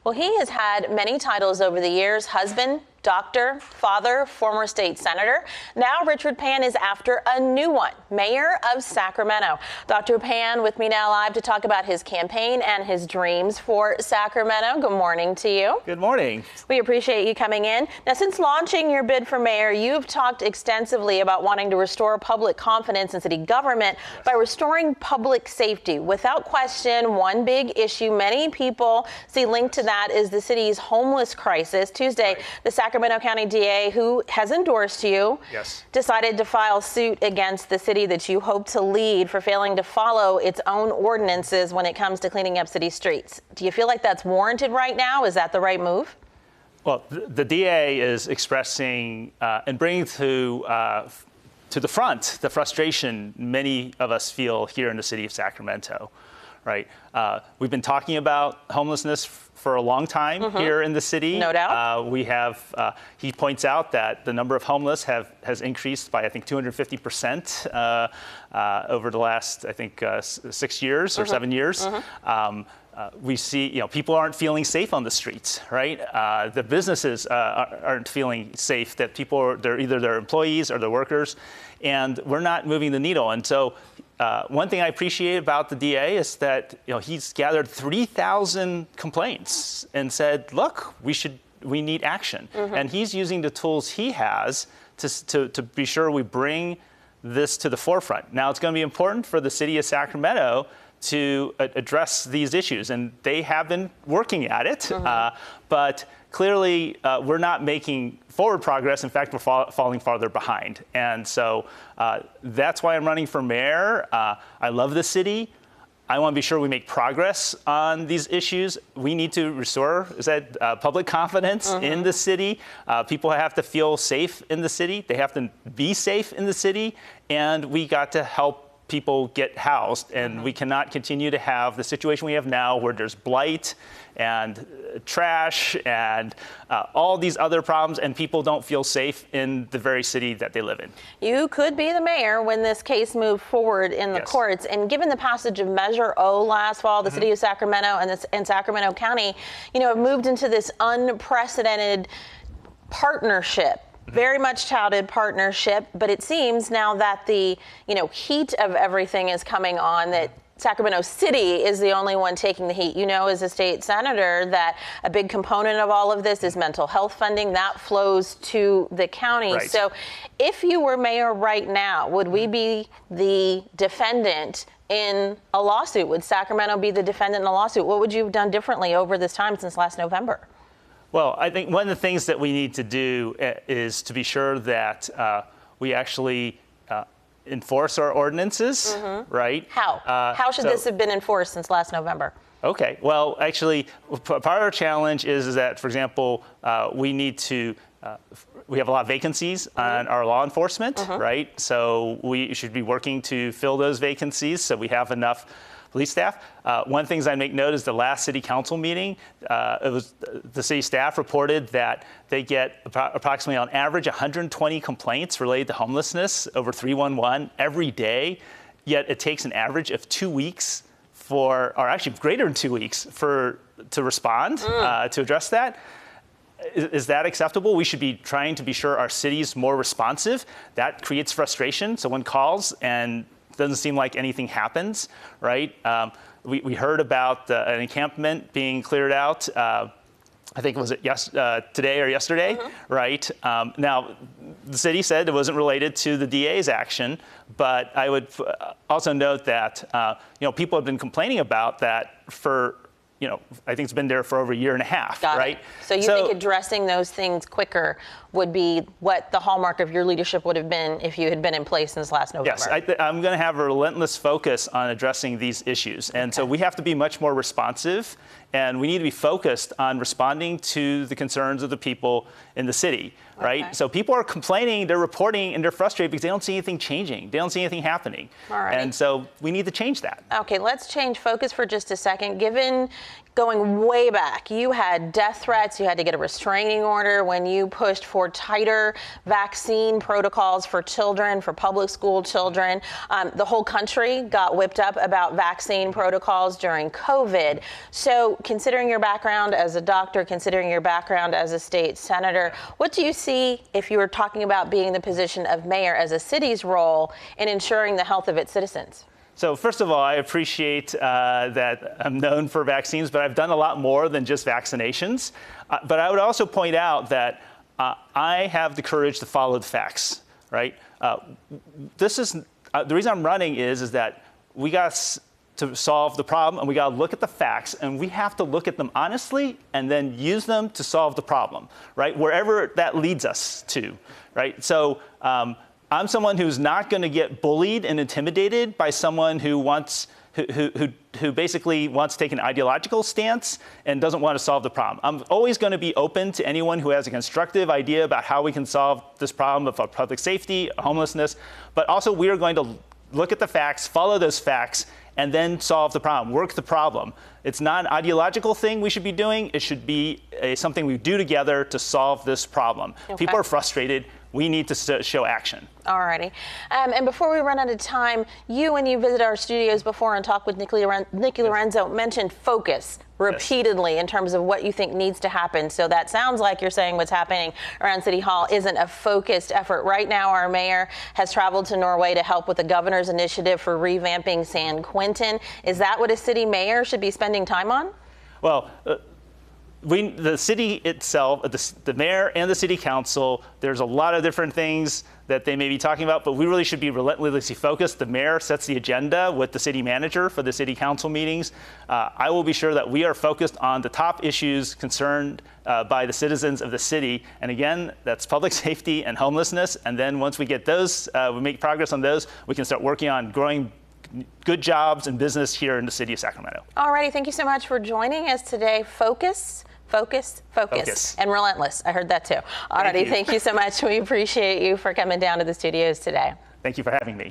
Well, he has had many titles over the years: husband, doctor, father, former state senator. Now Richard Thien is after a new one, mayor of Sacramento. Dr. Thien with me now live to talk about his campaign and his dreams for Sacramento. Good morning to you. Good morning. We appreciate you coming in. Now, since launching your bid for mayor, you've talked extensively about wanting to restore public confidence in city government by restoring public safety. Without question, one big issue many people see linked to that is the city's homeless crisis. Tuesday, the Sacramento County DA, who has endorsed you, decided to file suit against the city that you hope to lead for failing to follow its own ordinances when it comes to cleaning up city streets. Do you feel like that's warranted right now? Is that the right move? Well, the DA is expressing and bringing to the front the frustration many of us feel here in the city of Sacramento, right? We've been talking about homelessness for a long time here in the city. No doubt. We have, he points out that the number of homeless has increased by, I think, 250% over the last, I think, 6 years or 7 years. We see, people aren't feeling safe on the streets, right? The businesses aren't feeling safe, that people they're either their employees or their workers, and we're not moving the needle. And so one thing I appreciate about the DA is that he's gathered 3,000 complaints and said, look, we need action. And he's using the tools he has to be sure we bring this to the forefront. Now, it's going to be important for the city of Sacramento to address these issues, and they have been working at it, but clearly we're not making forward progress. In fact, we're falling farther behind, and so that's why I'm running for mayor. I love the city. I want to be sure we make progress on these issues. We need to restore public confidence in the city. People have to feel safe in the city. They have to be safe in the city, and we got to help people get housed, and we cannot continue to have the situation we have now where there's blight and trash and all these other problems, and people don't feel safe in the very city that they live in. You could be the mayor when this case moved forward in the courts, and given the passage of Measure O last fall, the city of Sacramento and Sacramento County, have moved into this unprecedented partnership. Very much touted partnership, but it seems now that the heat of everything is coming on, that Sacramento City is the only one taking the heat. As a state senator, that a big component of all of this is mental health funding that flows to the county. Right. So if you were mayor right now, would we be the defendant in a lawsuit? Would Sacramento be the defendant in a lawsuit? What would you have done differently over this time since last November? Well, I think one of the things that we need to do is to be sure that we actually enforce our ordinances, right? How? How should this have been enforced since last November? Okay. Well, actually, part of our challenge is that, for example, we need to we have a lot of vacancies on our law enforcement, right? So we should be working to fill those vacancies so we have enough police staff. One of the things I make note is the last city council meeting, the city staff reported that they get approximately on average 120 complaints related to homelessness over 311 every day, yet it takes an average of 2 weeks or actually greater than 2 weeks to respond, to address that. Is that acceptable? We should be trying to be sure our city's more responsive. That creates frustration. Someone calls and doesn't seem like anything happens, right? We heard about an encampment being cleared out. I think was it today or yesterday, right? Now, the city said it wasn't related to the DA's action, but I would also note that people have been complaining about that for I think it's been there for over a year and a half, right? So you think addressing those things quicker would be what the hallmark of your leadership would have been if you had been in place since last November? Yes, I'm going to have a relentless focus on addressing these issues. And so we have to be much more responsive, and we need to be focused on responding to the concerns of the people in the city, right? So people are complaining, they're reporting, and they're frustrated because they don't see anything changing. They don't see anything happening. And so we need to change that. Okay, let's change focus for just a second. Given going way back, you had death threats, you had to get a restraining order when you pushed for tighter vaccine protocols for children, for public school children. The whole country got whipped up about vaccine protocols during COVID. So considering your background as a doctor, considering your background as a state senator, what do you see, if you were talking about being in the position of mayor, as a city's role in ensuring the health of its citizens? So first of all, I appreciate that I'm known for vaccines, but I've done a lot more than just vaccinations. But I would also point out that I have the courage to follow the facts, right? This is the reason I'm running is that we got to solve the problem, and we got to look at the facts, and we have to look at them honestly and then use them to solve the problem, right? Wherever that leads us to, right? So I'm someone who's not going to get bullied and intimidated by someone who basically wants to take an ideological stance and doesn't want to solve the problem. I'm always going to be open to anyone who has a constructive idea about how we can solve this problem of public safety, homelessness, but also we are going to look at the facts, follow those facts, and then solve the problem, work the problem. It's not an ideological thing we should be doing. It should be something we do together to solve this problem. Okay. People are frustrated. We need to show action. All righty. And before we run out of time, you, when you visit our studios before and talk with Nikki Lorenzo, mentioned focus repeatedly in terms of what you think needs to happen. So that sounds like you're saying what's happening around City Hall isn't a focused effort. Right now, our mayor has traveled to Norway to help with the governor's initiative for revamping San Quentin. Is that what a city mayor should be spending time on? Well, the city itself, the mayor and the city council, there's a lot of different things that they may be talking about, but we really should be relentlessly focused. The mayor sets the agenda with the city manager for the city council meetings. I will be sure that we are focused on the top issues concerned by the citizens of the city. And again, that's public safety and homelessness. And then once we get those, we make progress on those, we can start working on growing good jobs and business here in the city of Sacramento. All righty, thank you so much for joining us today. Focus, and relentless. I heard that too. All righty, thank you so much. We appreciate you for coming down to the studios today. Thank you for having me.